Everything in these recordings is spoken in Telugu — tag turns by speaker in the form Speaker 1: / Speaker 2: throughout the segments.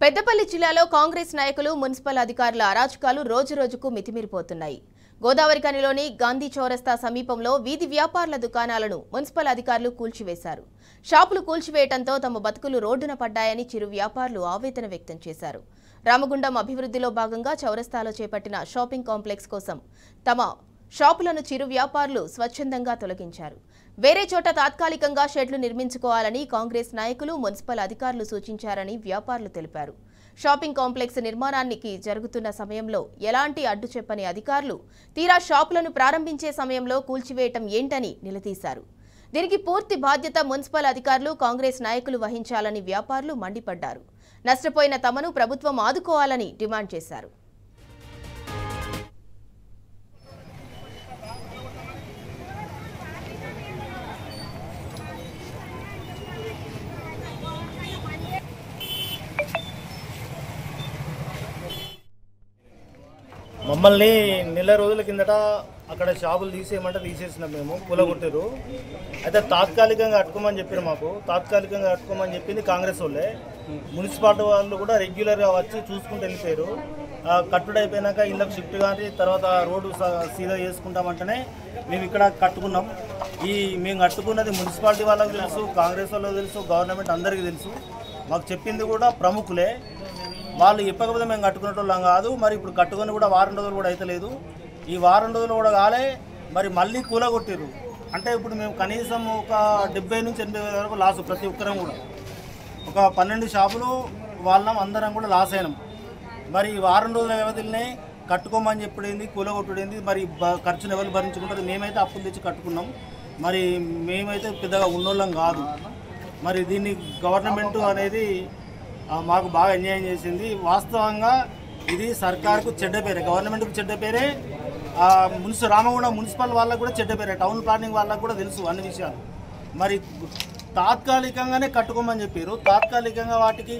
Speaker 1: పెద్దపల్లి జిల్లాలో కాంగ్రెస్ నాయకులు మున్సిపల్ అధికారుల అరాచకాలు రోజురోజుకు మితిమీరిపోతున్నాయి. గోదావరి కనిలోని గాంధీ చౌరస్తా సమీపంలో వీధి వ్యాపారుల దుకాణాలను మున్సిపల్ అధికారులు కూల్చివేశారు. షాపులు కూల్చివేయడంతో తమ బతుకులు రోడ్డున పడ్డాయని చిరు వ్యాపారులు ఆవేదన వ్యక్తం చేశారు. రామగుండం అభివృద్ధిలో భాగంగా చౌరస్తాలో చేపట్టిన షాపింగ్ కాంప్లెక్స్ కోసం తమ షాపులను చిరు వ్యాపారులు స్వచ్ఛందంగా తొలగించారు. వేరే చోట తాత్కాలికంగా షెడ్లు నిర్మించుకోవాలని కాంగ్రెస్ నాయకులు మున్సిపల్ అధికారులు సూచించారని వ్యాపారులు తెలిపారు. షాపింగ్ కాంప్లెక్స్ నిర్మాణానికి జరుగుతున్న సమయంలో ఎలాంటి అడ్డు చెప్పని అధికారులు తీరా షాపులను ప్రారంభించే సమయంలో కూల్చివేయటం ఏంటని నిలదీశారు. దీనికి పూర్తి బాధ్యత మున్సిపల్ అధికారులు కాంగ్రెస్ నాయకులు వహించాలని వ్యాపారులు మండిపడ్డారు. నష్టపోయిన తమను ప్రభుత్వం ఆదుకోవాలని డిమాండ్ చేశారు.
Speaker 2: మమ్మల్ని నెల రోజుల కిందట అక్కడ షాపులు తీసేయమంటే తీసేసినాం. మేము కూలగొట్టారు. అయితే తాత్కాలికంగా కట్టుకోమని చెప్పారు. మాకు తాత్కాలికంగా కట్టుకోమని చెప్పింది కాంగ్రెస్ వాళ్ళే. మున్సిపాలిటీ వాళ్ళు కూడా రెగ్యులర్గా వచ్చి చూసుకుంటూ వెళ్ళిపోయారు. కట్టుడు అయిపోయినాక ఇళ్ళకి షిఫ్ట్ కానీ తర్వాత రోడ్డు సీదా చేసుకుంటామంటేనే మేము ఇక్కడ కట్టుకున్నాం. మేము కట్టుకున్నది మున్సిపాలిటీ వాళ్ళకి తెలుసు, కాంగ్రెస్ వాళ్ళకి తెలుసు, గవర్నమెంట్ అందరికీ తెలుసు. మాకు చెప్పింది కూడా ప్రముఖులే. వాళ్ళు చెప్పకపోతే మేము కట్టుకునేటోళ్ళం కాదు. మరి ఇప్పుడు కట్టుకొని కూడా వారం రోజులు కూడా అయితలేదు. ఈ వారం రోజులు కూడా కాలే, మరి మళ్ళీ కూలగొట్టారు. అంటే ఇప్పుడు మేము కనీసం ఒక 70 నుంచి 80 వరకు లాస్. ప్రతి ఒక్కరం కూడా ఒక 12 షాపులు వాళ్ళం, అందరం కూడా లాస్ అయినాం. మరి ఈ వారం రోజుల వ్యవధిలోనే కట్టుకోమని చెప్పుడైంది, కూలగొట్టుడైంది. మరి ఖర్చును ఎవరు భరించుకుంటారు? మేమైతే అప్పులు తెచ్చి కట్టుకున్నాం. మరి మేమైతే పెద్దగా ఉన్నోళ్ళం కాదు. మరి దీన్ని గవర్నమెంట్ అనేది మాకు బాగా అన్యాయం చేసింది. వాస్తవంగా ఇది సర్కార్కు చెడ్డ పేరే, గవర్నమెంట్కు చెడ్డ పేరే, రామగుండం మున్సిపల్ వాళ్ళకు కూడా చెడ్డ పేరే, టౌన్ ప్లానింగ్ వాళ్ళకు కూడా తెలుసు అన్ని విషయాలు. మరి తాత్కాలికంగానే కట్టుకోమని చెప్పారు. తాత్కాలికంగా వాటికి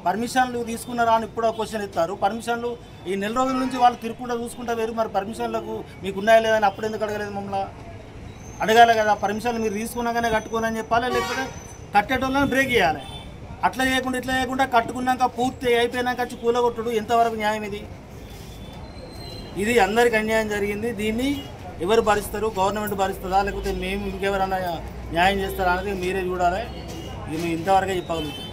Speaker 2: పర్మిషన్లు తీసుకున్నారా అని ఇప్పుడు క్వశ్చన్ ఇస్తారు. పర్మిషన్లు ఈ నెల రోజుల నుంచి వాళ్ళు తిరుగుకుంటూ చూసుకుంటా వేరు. మరి పర్మిషన్లకు మీకు ఉన్నాయా లేదని అప్పుడు ఎందుకు అడగలేదు? మమ్మల్ని అడగాలి కదా. పర్మిషన్లు మీరు తీసుకున్నాకనే కట్టుకోనని చెప్పాలి, లేకపోతే కట్టేటోళ్ళని బ్రేక్ చేయాలి. అట్లా చేయకుండా ఇట్లా చేయకుండా కట్టుకున్నాక పూర్తి అయిపోయినాక వచ్చి కూలగొట్టుడు ఎంతవరకు న్యాయం? ఇది అందరికి అన్యాయం జరిగింది. దీన్ని ఎవరు భరిస్తారు? గవర్నమెంట్ భరిస్తుందా, లేకపోతే మేము ఇంకెవరైనా న్యాయం చేస్తారా అనేది మీరే చూడాలి. ఇది మేము ఇంతవరకే చెప్పగలుగుతాం.